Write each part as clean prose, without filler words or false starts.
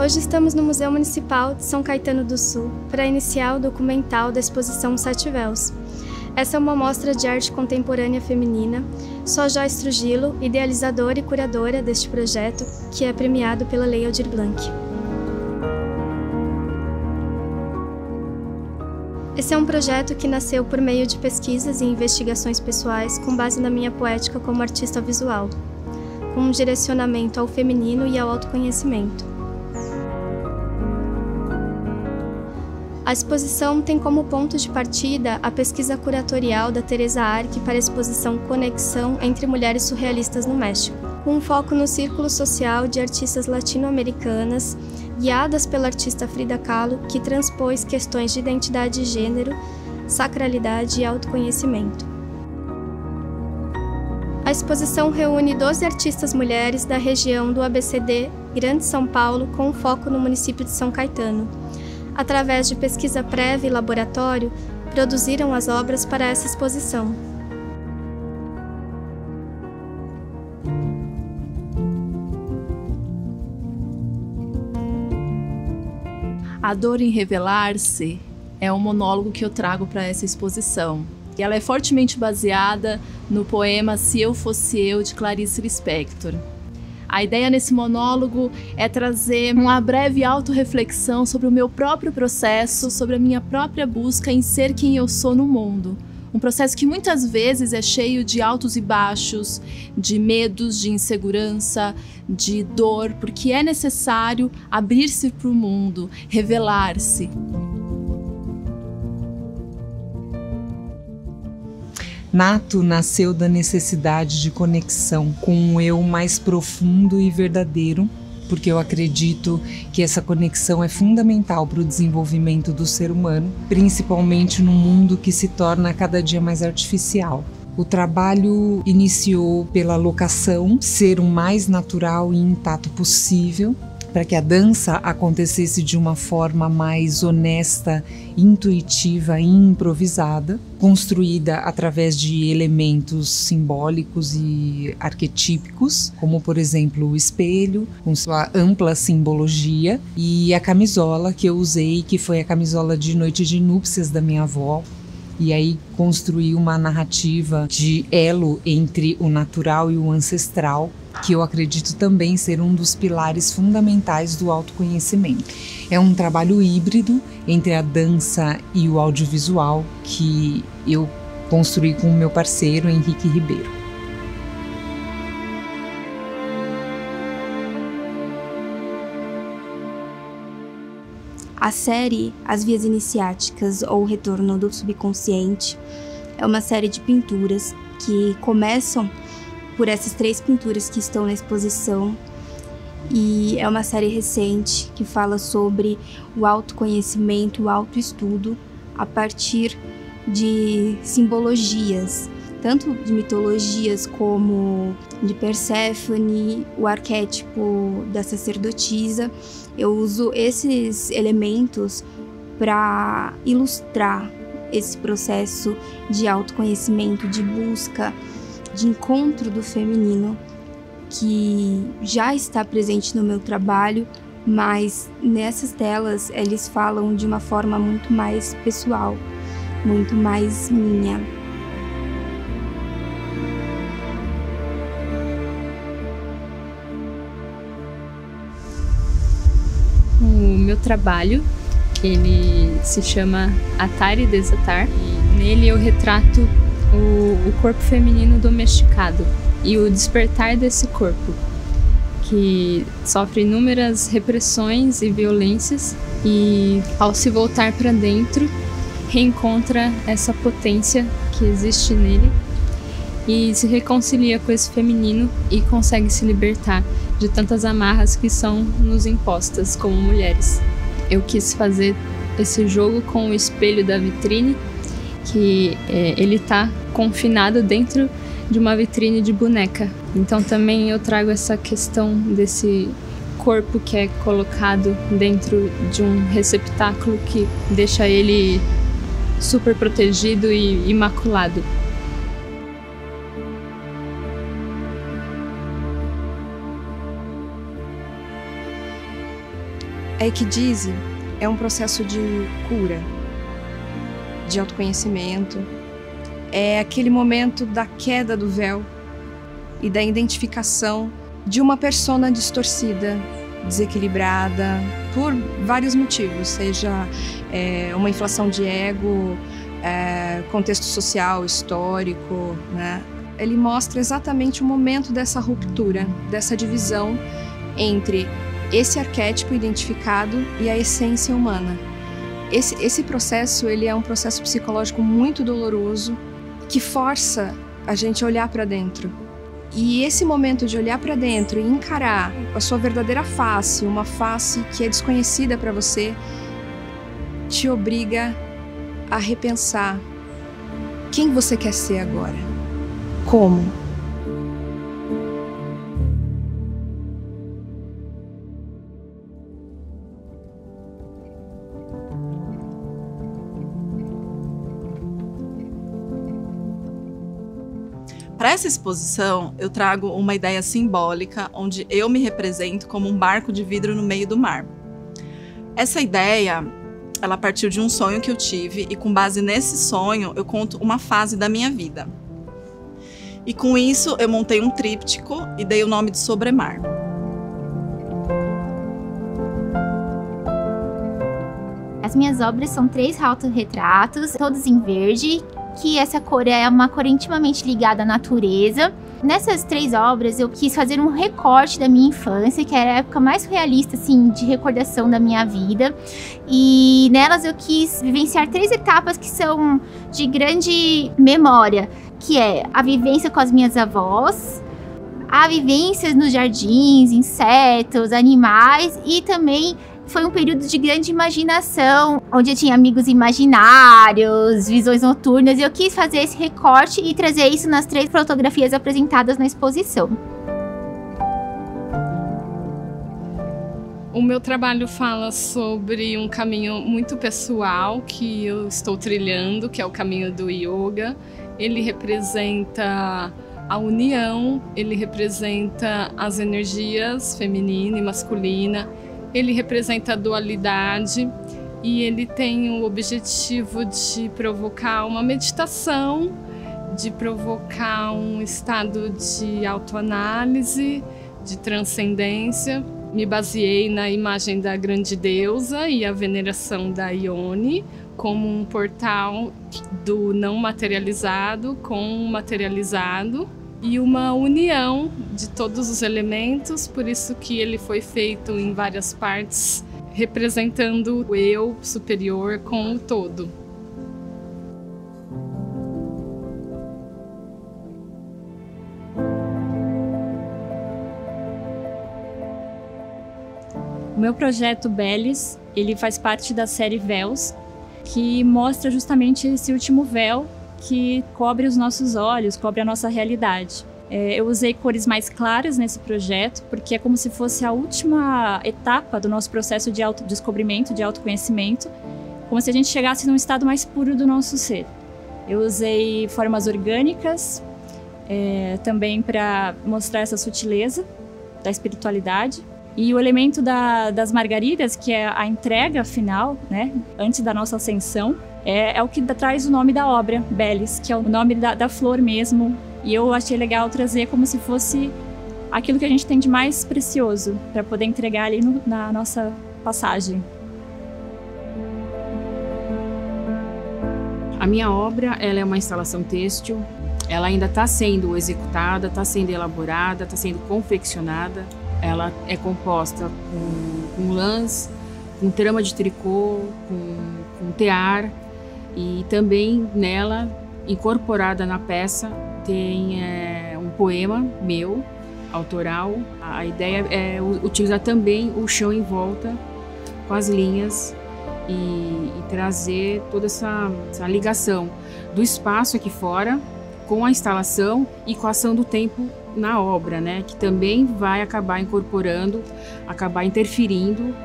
Hoje estamos no Museu Municipal de São Caetano do Sul para iniciar o documental da exposição Sete Véus. Essa é uma mostra de arte contemporânea feminina. Sou a Joyce Trujillo, idealizadora e curadora deste projeto, que é premiado pela Lei Aldir Blanc. Esse é um projeto que nasceu por meio de pesquisas e investigações pessoais com base na minha poética como artista visual, com um direcionamento ao feminino e ao autoconhecimento. A exposição tem como ponto de partida a pesquisa curatorial da Teresa Arque para a exposição Conexão entre Mulheres Surrealistas no México, com um foco no círculo social de artistas latino-americanas, guiadas pela artista Frida Kahlo, que transpôs questões de identidade e gênero, sacralidade e autoconhecimento. A exposição reúne 12 artistas mulheres da região do ABCD, Grande São Paulo, com foco no município de São Caetano. Através de pesquisa prévia e laboratório, produziram as obras para essa exposição. A dor em revelar-se é um monólogo que eu trago para essa exposição. E ela é fortemente baseada no poema Se Eu Fosse Eu, de Clarice Lispector. A ideia nesse monólogo é trazer uma breve autorreflexão sobre o meu próprio processo, sobre a minha própria busca em ser quem eu sou no mundo. Um processo que muitas vezes é cheio de altos e baixos, de medos, de insegurança, de dor, porque é necessário abrir-se para o mundo, revelar-se. Nato nasceu da necessidade de conexão com um eu mais profundo e verdadeiro, porque eu acredito que essa conexão é fundamental para o desenvolvimento do ser humano, principalmente num mundo que se torna cada dia mais artificial. O trabalho iniciou pela locação, ser o mais natural e intacto possível, para que a dança acontecesse de uma forma mais honesta, intuitiva e improvisada, construída através de elementos simbólicos e arquetípicos, como por exemplo o espelho, com sua ampla simbologia, e a camisola que eu usei, que foi a camisola de noite de núpcias da minha avó. E aí construí uma narrativa de elo entre o natural e o ancestral, que eu acredito também ser um dos pilares fundamentais do autoconhecimento. É um trabalho híbrido entre a dança e o audiovisual que eu construí com o meu parceiro Henrique Ribeiro. A série As Vias Iniciáticas ou Retorno do Subconsciente é uma série de pinturas que começam por essas 3 pinturas que estão na exposição, e é uma série recente que fala sobre o autoconhecimento, o autoestudo a partir de simbologias, tanto de mitologias como de Perséfone, o arquétipo da sacerdotisa. Eu uso esses elementos para ilustrar esse processo de autoconhecimento, de busca, de encontro do feminino, que já está presente no meu trabalho, mas nessas telas eles falam de uma forma muito mais pessoal, muito mais minha. O meu trabalho, ele se chama Atar e Desatar, e nele eu retrato o corpo feminino domesticado e o despertar desse corpo, que sofre inúmeras repressões e violências, e ao se voltar para dentro, reencontra essa potência que existe nele e se reconcilia com esse feminino e consegue se libertar de tantas amarras que são nos impostas como mulheres. Eu quis fazer esse jogo com o espelho da vitrine, que ele está confinado dentro de uma vitrine de boneca. Então também eu trago essa questão desse corpo que é colocado dentro de um receptáculo que deixa ele super protegido e imaculado. A Equidise é um processo de cura, de autoconhecimento. É aquele momento da queda do véu e da identificação de uma persona distorcida, desequilibrada, por vários motivos, seja uma inflação de ego, contexto social, histórico, né? Ele mostra exatamente o momento dessa ruptura, dessa divisão entre esse arquétipo identificado e a essência humana. Esse processo, ele é um processo psicológico muito doloroso, que força a gente a olhar para dentro. E esse momento de olhar para dentro e encarar a sua verdadeira face, uma face que é desconhecida para você, te obriga a repensar quem você quer ser agora. Como? Para essa exposição, eu trago uma ideia simbólica onde eu me represento como um barco de vidro no meio do mar. Essa ideia, ela partiu de um sonho que eu tive e com base nesse sonho eu conto uma fase da minha vida. E com isso eu montei um tríptico e dei o nome de Sobremar. As minhas obras são 3 autorretratos, todos em verde, que essa cor é uma cor intimamente ligada à natureza. Nessas 3 obras eu quis fazer um recorte da minha infância, que era a época mais realista assim, de recordação da minha vida. E nelas eu quis vivenciar 3 etapas que são de grande memória, que é a vivência com as minhas avós, a vivência nos jardins, insetos, animais, e também foi um período de grande imaginação, onde eu tinha amigos imaginários, visões noturnas, e eu quis fazer esse recorte e trazer isso nas 3 fotografias apresentadas na exposição. O meu trabalho fala sobre um caminho muito pessoal que eu estou trilhando, que é o caminho do yoga. Ele representa a união, ele representa as energias feminina e masculina, ele representa a dualidade e ele tem o objetivo de provocar uma meditação, de provocar um estado de autoanálise, de transcendência. Me baseei na imagem da grande deusa e a veneração da Ione como um portal do não materializado com o materializado e uma união de todos os elementos, por isso que ele foi feito em várias partes, representando o eu superior com o todo. O meu projeto Belis, ele faz parte da série Véus, que mostra justamente esse último véu que cobre os nossos olhos, cobre a nossa realidade. Eu usei cores mais claras nesse projeto, porque é como se fosse a última etapa do nosso processo de autodescobrimento, de autoconhecimento, como se a gente chegasse num estado mais puro do nosso ser. Eu usei formas orgânicas, também para mostrar essa sutileza da espiritualidade. E o elemento das margaridas, que é a entrega final, né, antes da nossa ascensão, é o que traz o nome da obra, Belis, que é o nome da flor mesmo. E eu achei legal trazer como se fosse aquilo que a gente tem de mais precioso para poder entregar ali na nossa passagem. A minha obra, ela é uma instalação têxtil. Ela ainda está sendo executada, está sendo elaborada, está sendo confeccionada. Ela é composta com lãs, com trama de tricô, com tear, e também nela, incorporada na peça, tem um poema meu, autoral. A ideia é utilizar também o chão em volta, com as linhas, e trazer toda essa ligação do espaço aqui fora, com a instalação e com a ação do tempo na obra, né? Que também vai acabar incorporando, acabar interferindo,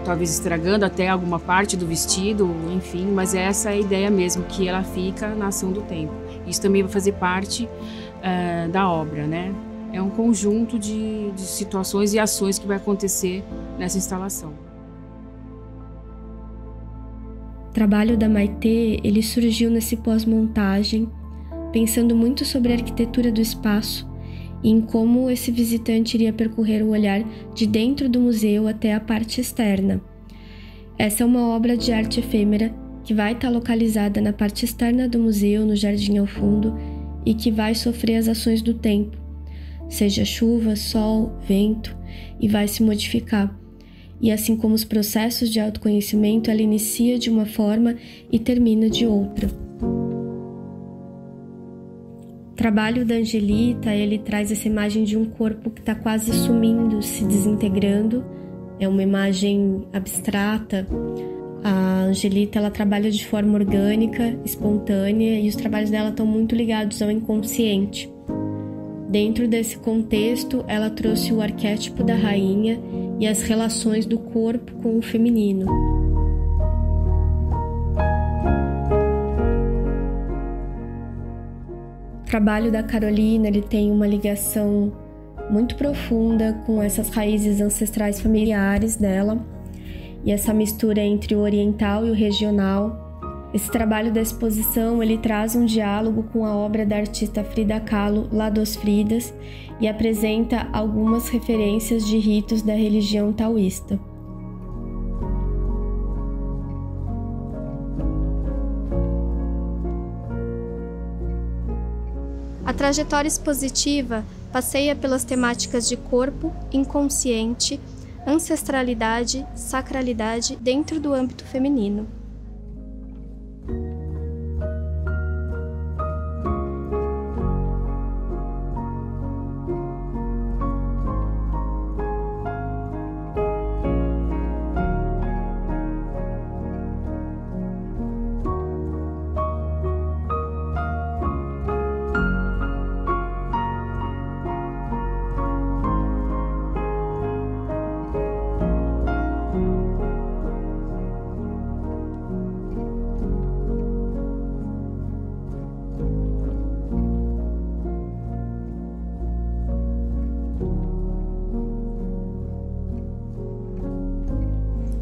talvez estragando até alguma parte do vestido, enfim, mas essa é a ideia mesmo, que ela fica na ação do tempo. Isso também vai fazer parte da obra, né? É um conjunto de situações e ações que vai acontecer nessa instalação. O trabalho da Maitê, ele surgiu nesse pós-montagem, pensando muito sobre a arquitetura do espaço e em como esse visitante iria percorrer o olhar de dentro do museu até a parte externa. Essa é uma obra de arte efêmera que vai estar localizada na parte externa do museu, no jardim ao fundo, e que vai sofrer as ações do tempo, seja chuva, sol, vento, e vai se modificar. E assim como os processos de autoconhecimento, ela inicia de uma forma e termina de outra. O trabalho da Angelita, ele traz essa imagem de um corpo que está quase sumindo, se desintegrando. É uma imagem abstrata. A Angelita, ela trabalha de forma orgânica, espontânea, e os trabalhos dela estão muito ligados ao inconsciente. Dentro desse contexto, ela trouxe o arquétipo da rainha e as relações do corpo com o feminino. O trabalho da Carolina, ele tem uma ligação muito profunda com essas raízes ancestrais familiares dela e essa mistura entre o oriental e o regional. Esse trabalho da exposição, ele traz um diálogo com a obra da artista Frida Kahlo, Lá dos Fridas, e apresenta algumas referências de ritos da religião taoísta. A trajetória expositiva passeia pelas temáticas de corpo, inconsciente, ancestralidade, sacralidade dentro do âmbito feminino.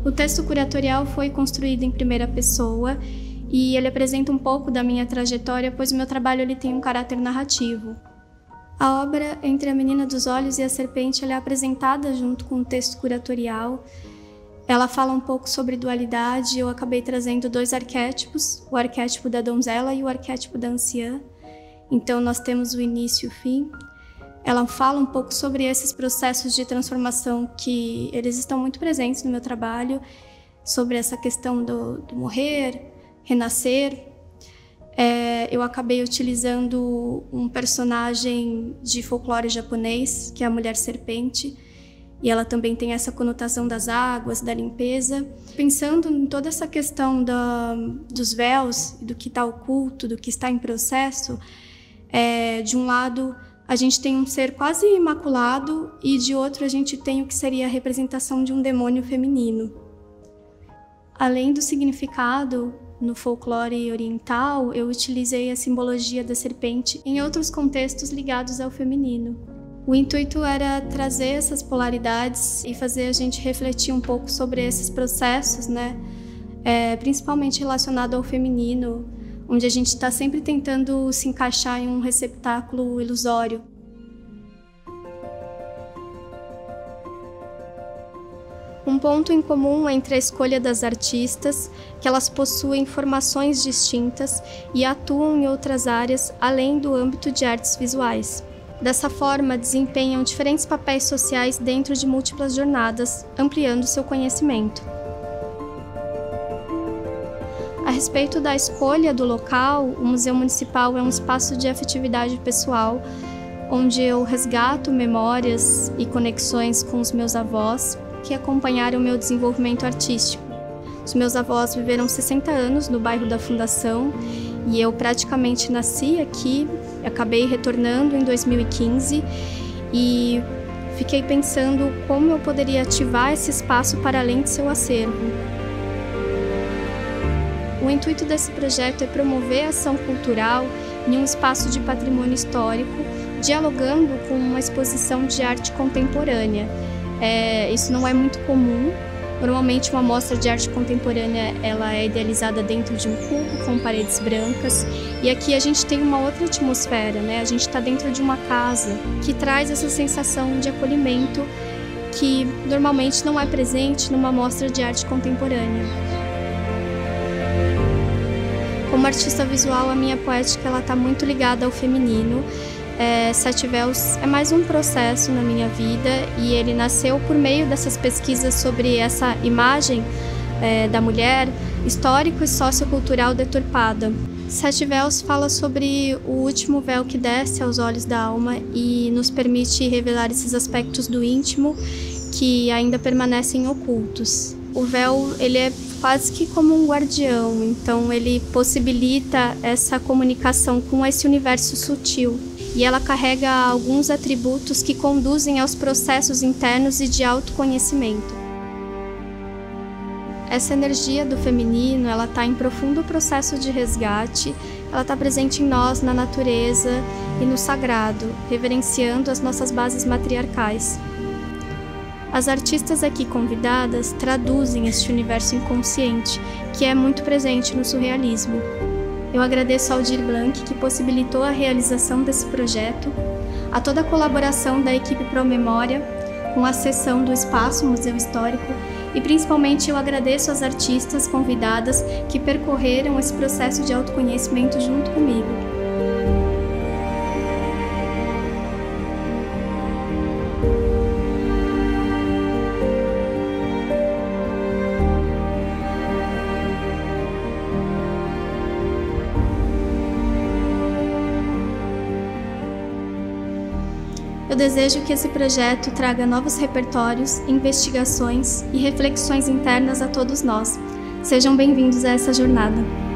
O texto curatorial foi construído em primeira pessoa e ele apresenta um pouco da minha trajetória, pois o meu trabalho ele tem um caráter narrativo. A obra Entre a Menina dos Olhos e a Serpente ela é apresentada junto com o texto curatorial. Ela fala um pouco sobre dualidade. Eu acabei trazendo dois arquétipos, o arquétipo da donzela e o arquétipo da anciã. Então nós temos o início e o fim. Ela fala um pouco sobre esses processos de transformação que eles estão muito presentes no meu trabalho, sobre essa questão do morrer, renascer. Eu acabei utilizando um personagem de folclore japonês, que é a mulher serpente, e ela também tem essa conotação das águas, da limpeza. Pensando em toda essa questão dos véus, do que está oculto, do que está em processo, de um lado a gente tem um ser quase imaculado e de outro a gente tem o que seria a representação de um demônio feminino. Além do significado, no folclore oriental, eu utilizei a simbologia da serpente em outros contextos ligados ao feminino. O intuito era trazer essas polaridades e fazer a gente refletir um pouco sobre esses processos, né? Principalmente relacionado ao feminino, onde a gente está sempre tentando se encaixar em um receptáculo ilusório. Um ponto em comum entre a escolha das artistas, que elas possuem formações distintas e atuam em outras áreas além do âmbito de artes visuais. Dessa forma, desempenham diferentes papéis sociais dentro de múltiplas jornadas, ampliando seu conhecimento. A respeito da escolha do local, o Museu Municipal é um espaço de afetividade pessoal, onde eu resgato memórias e conexões com os meus avós, que acompanharam o meu desenvolvimento artístico. Os meus avós viveram 60 anos no bairro da Fundação e eu praticamente nasci aqui, acabei retornando em 2015 e fiquei pensando como eu poderia ativar esse espaço para além de seu acervo. O intuito desse projeto é promover a ação cultural em um espaço de patrimônio histórico, dialogando com uma exposição de arte contemporânea. Isso não é muito comum, Normalmente uma mostra de arte contemporânea ela é idealizada dentro de um cubo com paredes brancas, e aqui a gente tem uma outra atmosfera, né? A gente está dentro de uma casa que traz essa sensação de acolhimento que normalmente não é presente numa mostra de arte contemporânea. Como artista visual, a minha poética ela está muito ligada ao feminino. Sete Véus é mais um processo na minha vida e ele nasceu por meio dessas pesquisas sobre essa imagem da mulher histórico e sociocultural deturpada. Sete Véus fala sobre o último véu que desce aos olhos da alma e nos permite revelar esses aspectos do íntimo que ainda permanecem ocultos. O véu ele é quase que como um guardião, então ele possibilita essa comunicação com esse universo sutil. E ela carrega alguns atributos que conduzem aos processos internos e de autoconhecimento. Essa energia do feminino, ela está em profundo processo de resgate, ela está presente em nós, na natureza e no sagrado, reverenciando as nossas bases matriarcais. As artistas aqui convidadas traduzem este universo inconsciente, que é muito presente no surrealismo. Eu agradeço ao Aldir Blanc, que possibilitou a realização desse projeto, a toda a colaboração da equipe Promemória, com a cessão do Espaço Museu Histórico, e principalmente eu agradeço às artistas convidadas que percorreram esse processo de autoconhecimento junto comigo. Eu desejo que esse projeto traga novos repertórios, investigações e reflexões internas a todos nós. Sejam bem-vindos a essa jornada.